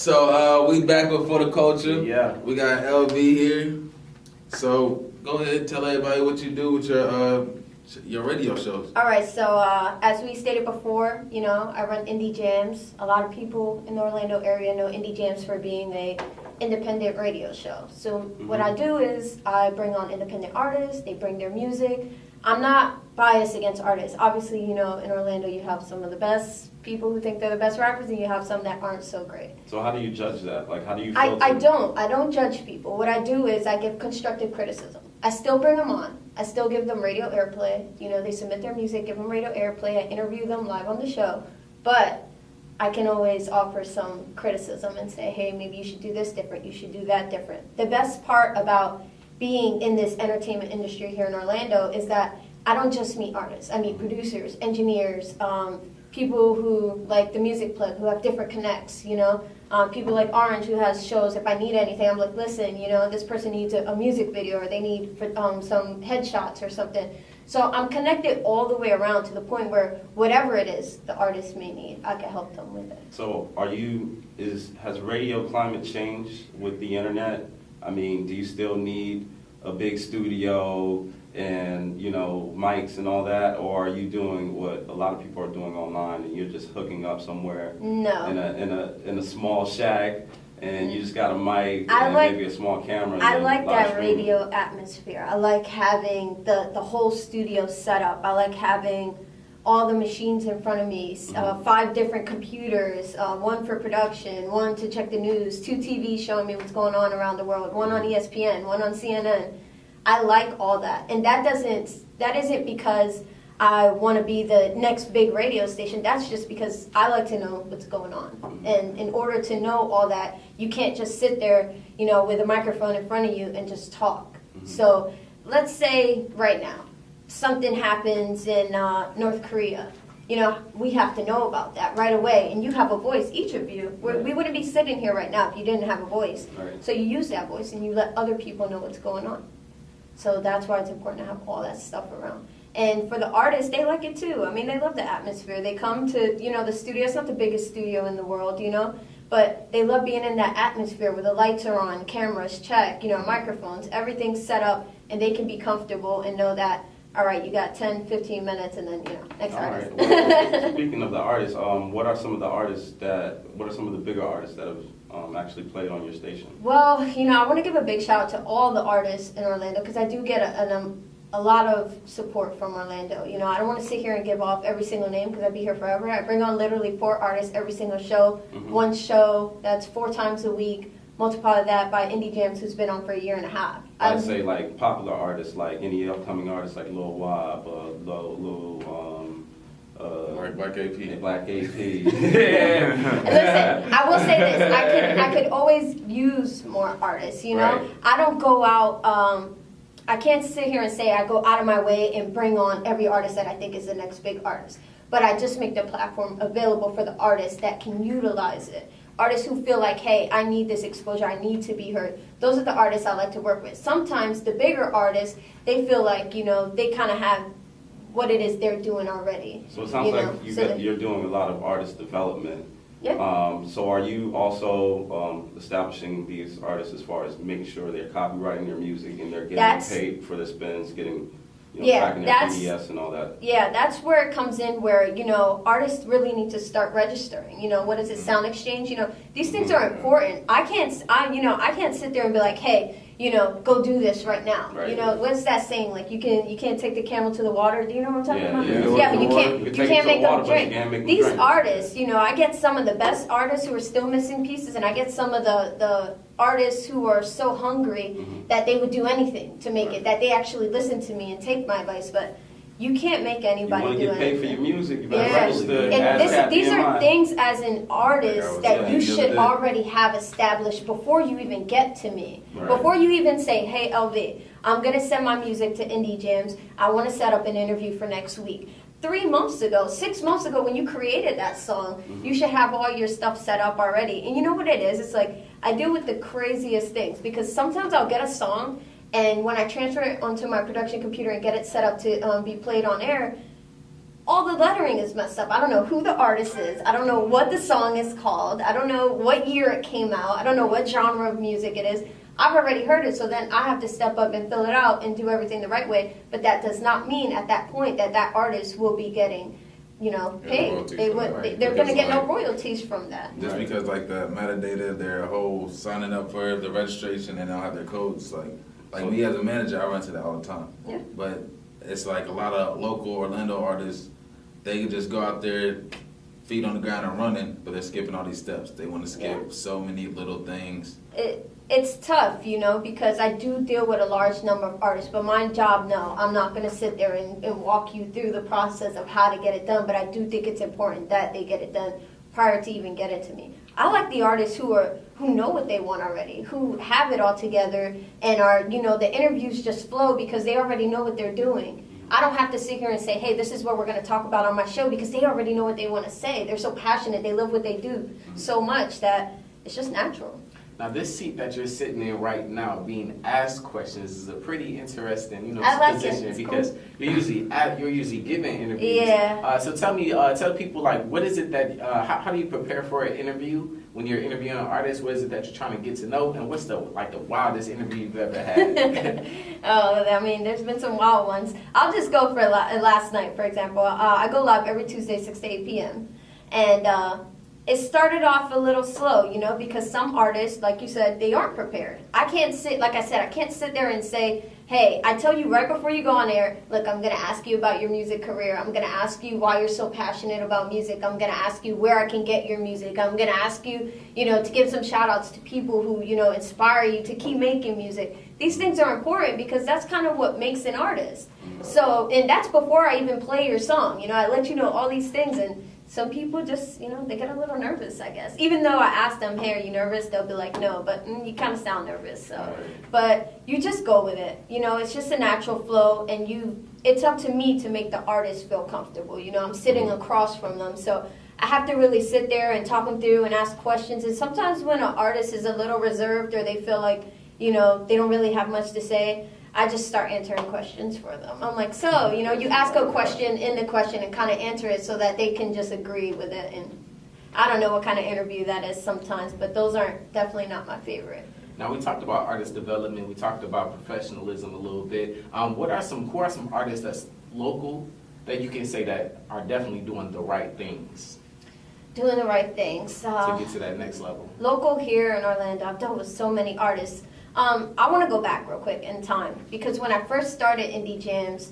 So we back with For the Culture. Yeah. We got LV here. So go ahead and tell everybody what you do with your radio shows. All right, so as we stated before, I run Indie Jamz. A lot of people in the Orlando area know Indie Jamz for being a independent radio show. So what I do is I bring on independent artists. They bring their music. I'm not biased against artists. Obviously, in Orlando you have some of the best people who think they're the best rappers, and you have some that aren't so great. So how do you judge that? Like, how do you filter? I don't judge people. What I do is I give constructive criticism. I still bring them on. I still give them radio airplay. They submit their music, give them radio airplay. I interview them live on the show. But I can always offer some criticism and say, hey, maybe you should do this different. You should do that different. The best part about being in this entertainment industry here in Orlando is that I don't just meet artists. I meet producers, engineers, people who like the music plug, who have different connects, people like Orange who has shows. If I need anything, I'm like, listen, this person needs a music video, or they need some headshots or something. So I'm connected all the way around to the point where whatever it is the artist may need, I can help them with it. So has radio climate changed with the internet? I mean, do you still need a big studio and mics and all that, or are you doing what a lot of people are doing online, and you're just hooking up somewhere in a small shack, and you just got a mic and maybe a small camera? I like that radio atmosphere. I like having the whole studio set up. I like having all the machines in front of me, 5 different computers, one for production, one to check the news, 2 TVs showing me what's going on around the world, one on ESPN, one on CNN. I like all that, and that isn't because I want to be the next big radio station. That's just because I like to know what's going on. And in order to know all that, you can't just sit there, with a microphone in front of you and just talk. So let's say right now something happens in North Korea. We have to know about that right away. And you have a voice, each of you. We wouldn't be sitting here right now if you didn't have a voice. Right. So you use that voice and you let other people know what's going on. So that's why it's important to have all that stuff around. And for the artists, they like it too. I mean, they love the atmosphere. They come to, the studio. It's not the biggest studio in the world, but they love being in that atmosphere where the lights are on, cameras check, microphones, everything's set up, and they can be comfortable and know that, all right, you got 10, 15 minutes, and then, next artist. Right. Well, speaking of the artists, what are some of the bigger artists that have actually played on your station? Well, I want to give a big shout out to all the artists in Orlando, because I do get a lot of support from Orlando. I don't want to sit here and give off every single name because I'd be here forever. I bring on literally 4 artists every single show. One show, that's 4 times a week. Multiply that by Indie Jamz, who's been on for 1.5 years. I'd say like popular artists, like any upcoming artists like Lil Wab, Black AP. Black AP. Listen, I will say this: I could always use more artists. Right. I don't go out. I can't sit here and say I go out of my way and bring on every artist that I think is the next big artist. But I just make the platform available for the artists that can utilize it. Artists who feel like, hey, I need this exposure, I need to be heard. Those are the artists I like to work with. Sometimes the bigger artists, they feel like, they kind of have what it is they're doing already. So it sounds like you're doing a lot of artist development. Yeah. So are you also establishing these artists as far as making sure they're copywriting their music and they're getting paid for their spins, getting tracking their PDS and all that? Yeah, that's where it comes in, where artists really need to start registering. What is it, Sound Exchange? These things are important. I can't sit there and be like, hey, go do this right now. Right. What's that saying? Like you can't take the camel to the water. Do you know what I'm talking about? Yeah, but you can't make them drink. These artists, I get some of the best artists who are still missing pieces, and I get some of the artists who are so hungry that they would do anything to make it, that they actually listen to me and take my advice, but you can't make anybody do anything. You want to get paid for your music, you better register. And these are things as an artist that you should already have established before you even get to me. Right. Before you even say, hey, LV, I'm going to send my music to Indie Jamz. I want to set up an interview for next week. 3 months ago, 6 months ago, when you created that song, you should have all your stuff set up already. And you know what it is? It's like, I deal with the craziest things, because sometimes I'll get a song, and when I transfer it onto my production computer and get it set up to be played on air, all the lettering is messed up. I don't know who the artist is. I don't know what the song is called. I don't know what year it came out. I don't know what genre of music it is. I've already heard it, so then I have to step up and fill it out and do everything the right way. But that does not mean at that point that artist will be getting, paid. They're going to get no royalties from that. Just because like the metadata, their whole signing up for the registration and they'll have their codes. Like me as a manager, I run to that all the time. Yeah. But it's like a lot of local Orlando artists, they can just go out there, feet on the ground and running, but they're skipping all these steps. They want to skip so many little things. It's tough, because I do deal with a large number of artists, but my job, no, I'm not going to sit there and walk you through the process of how to get it done, but I do think it's important that they get it done prior to even getting to me. I like the artists who know what they want already, who have it all together and are, the interviews just flow because they already know what they're doing. I don't have to sit here and say, hey, this is what we're going to talk about on my show because they already know what they want to say. They're so passionate. They love what they do so much that it's just natural. Now, this seat that you're sitting in right now, being asked questions, is a pretty interesting, I like position it. because Cool. you're usually giving interviews. Yeah. So tell people what is it that how do you prepare for an interview when you're interviewing an artist? What is it that you're trying to get to know, and what's the wildest interview you've ever had? There's been some wild ones. I'll just go for last night, for example. I go live every Tuesday, 6 to 8 p.m. And it started off a little slow, because some artists, like you said, they aren't prepared. I can't sit there and say, hey, I tell you right before you go on air, look, I'm going to ask you about your music career. I'm going to ask you why you're so passionate about music. I'm going to ask you where I can get your music. I'm going to ask you, to give some shout outs to people who, inspire you to keep making music. These things are important because that's kind of what makes an artist. So, and that's before I even play your song. I let you know all these things, and some people just, they get a little nervous, I guess. Even though I ask them, hey, are you nervous? They'll be like, no, but you kind of sound nervous. So, but you just go with it. It's just a natural flow, and it's up to me to make the artist feel comfortable. I'm sitting across from them, so I have to really sit there and talk them through and ask questions. And sometimes when an artist is a little reserved or they feel like, they don't really have much to say, I just start answering questions for them. I'm like, so, you ask a question in the question and kind of answer it so that they can just agree with it. And I don't know what kind of interview that is sometimes, but those aren't definitely not my favorite. Now, we talked about artist development. We talked about professionalism a little bit. Who are some artists that's local that you can say that are definitely doing the right things? Doing the right things. To get to that next level. Local here in Orlando, I've dealt with so many artists. I want to go back real quick in time because when I first started Indie Jamz,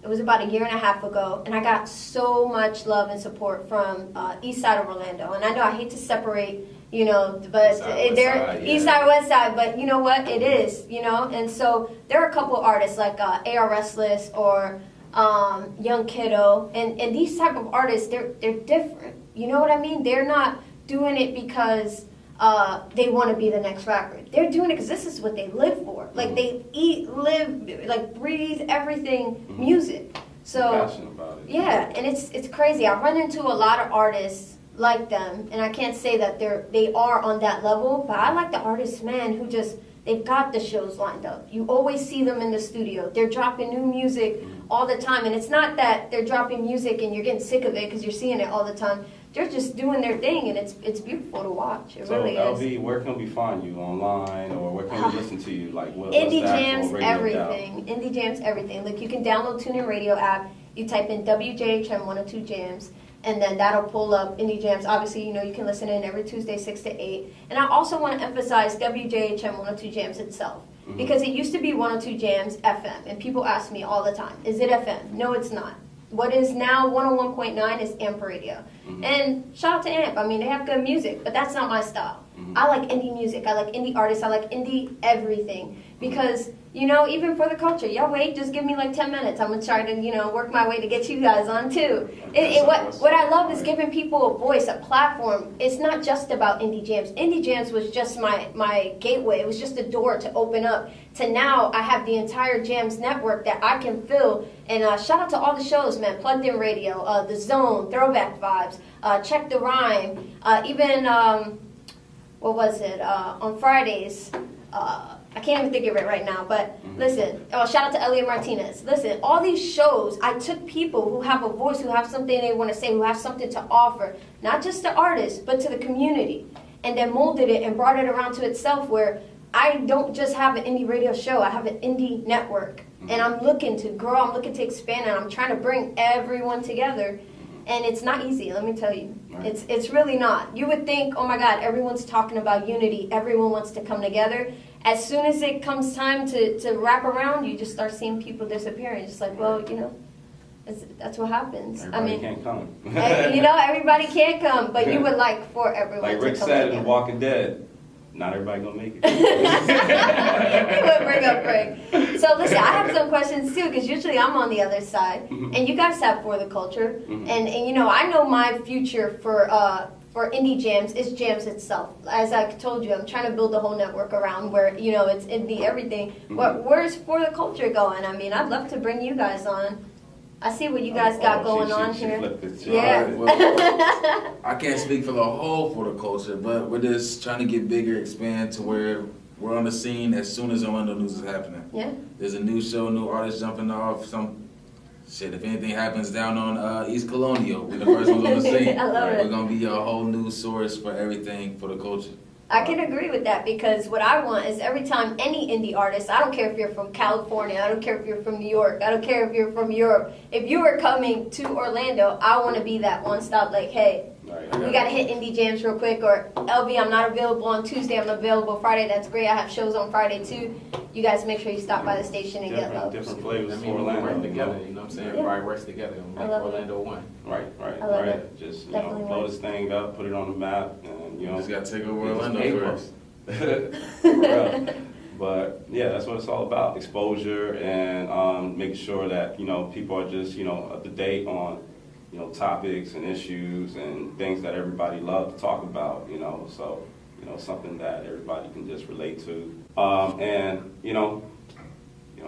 it was about 1.5 years ago, and I got so much love and support from east side of Orlando. And I know I hate to separate, but east side, west side, but you know what, it is, And so there are a couple of artists like AR Restless or Young Kiddo, and these type of artists, they're different. You know what I mean? They're not doing it because they want to be the next rapper. They're doing it because this is what they live for. Like they eat, live, like breathe everything music. So passionate about it. Yeah, and it's crazy. I run into a lot of artists like them, and I can't say that they are on that level, but I like the artists, man, who just they've got the shows lined up. You always see them in the studio. They're dropping new music all the time, and it's not that they're dropping music and you're getting sick of it because you're seeing it all the time. They're just doing their thing, and it's beautiful to watch. It really is. Elvy, where can we find you online, or where can we listen to you? Like what's Indie the actual Jamz, radio everything. dial? Indie Jamz, everything. Like you can download TuneIn Radio app. You type in WJHM 102 Jamz, and then that'll pull up Indie Jamz. Obviously, you can listen in every Tuesday 6 to 8. And I also want to emphasize WJHM 102 Jamz itself. Because it used to be 102 Jamz FM, and people ask me all the time, is it FM? No, it's not. What is now 101.9 is AMP Radio. And shout out to AMP. I mean, they have good music, but that's not my style. I like indie music. I like indie artists. I like indie everything. Because, even for the culture, y'all wait, just give me like 10 minutes. I'm going to try to, work my way to get you guys on too. What I love is giving people a voice, a platform. It's not just about Indie Jamz. Indie Jamz was just my gateway. It was just a door to open up to now I have the entire Jamz network that I can fill. And shout out to all the shows, man. Plugged In Radio, The Zone, Throwback Vibes, Check the Rhyme, even, what was it, on Fridays, I can't even think of it right now, but listen, shout out to Elliot Martinez. Listen, all these shows, I took people who have a voice, who have something they want to say, who have something to offer, not just to artists, but to the community, and then molded it and brought it around to itself where I don't just have an indie radio show, I have an indie network. And I'm looking to grow, I'm looking to expand, and I'm trying to bring everyone together. And it's not easy, let me tell you. Right. It's really not. You would think, oh my God, everyone's talking about unity, everyone wants to come together. As soon as it comes time to wrap around, you just start seeing people disappearing. Just like, well, you know, that's what happens. Everybody can't come. You know, everybody can't come, but you would like for everyone Like to Rick come said together. in Walking Dead, not everybody gonna make it. He would bring up Rick. So listen, I have some questions too, because usually I'm on the other side, and you guys have For the Culture, and you know, I know my future for Indie Jamz is Jamz itself. As I told you, I'm trying to build a whole network around where, you know, it's indie everything. But where's For the Culture going? I mean, I'd love to bring you guys on. I see what you guys got going on here. Yeah. Well, I can't speak for the whole For the Culture, but we're just trying to get bigger, expand to where we're on the scene as soon as Orlando news is happening. Yeah. There's a new show, new artists jumping off. Shit, if anything happens down on East Colonial, we're the first ones on the scene. I love it. We're gonna be a whole new source for everything for the culture. I can agree with that, because what I want is every time any indie artist, I don't care if you're from California, I don't care if you're from New York, I don't care if you're from Europe, if you are coming to Orlando, I want to be that one stop, like, hey, we got to hit Indie Jamz real quick, or Elvy, I'm not available on Tuesday, I'm available Friday, that's great, I have shows on Friday too. You guys make sure you stop by the station and get love. Different flavors I for mean, we Orlando. work together, you know what I'm saying? Everybody works together and I make love it. Orlando one. Right. I love it. Just, you Definitely know, blow works. this thing up, put it on the map, and, you You know. just gotta take over It's Orlando paper. first. For real. But yeah, that's what it's all about: exposure and making sure that, you know, people are just, you know, up to date on, you know, topics and issues and things that everybody loves to talk about. You know, so, you know, something that everybody can just relate to. And you know,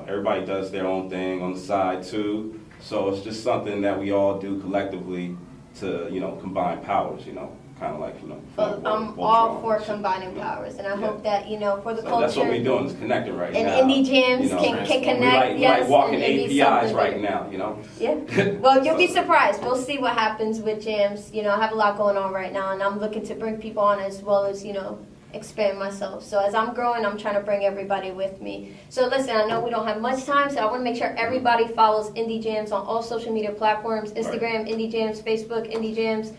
everybody does their own thing on the side too. So it's just something that we all do collectively to, you know, combine powers. You know. Kind of like, you know. I'm all for combining powers, and I hope that, you know, for the culture. That's what we're doing, is connecting right and now. Indie Jamz you know. can connect, we yes. like walking and be APIs something right bigger. now, you know. Yeah. Well, you'll be surprised. We'll see what happens with Jamz. You know, I have a lot going on right now, and I'm looking to bring people on as well as, you know, expand myself. So as I'm growing, I'm trying to bring everybody with me. So listen, I know we don't have much time, so I want to make sure everybody follows Indie Jamz on all social media platforms: Instagram, Indie Jamz; Facebook, Indie Jamz;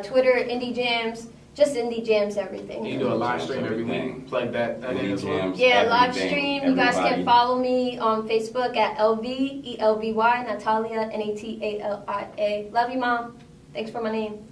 Twitter, Indie Jamz. Just Indie Jamz everything. You do a live stream every week, plug that in as well. Yeah, live everything, stream. You guys can everybody. follow me on Facebook at Elvy, Elvy, Natalia, Natalia. Love you, Mom. Thanks for my name.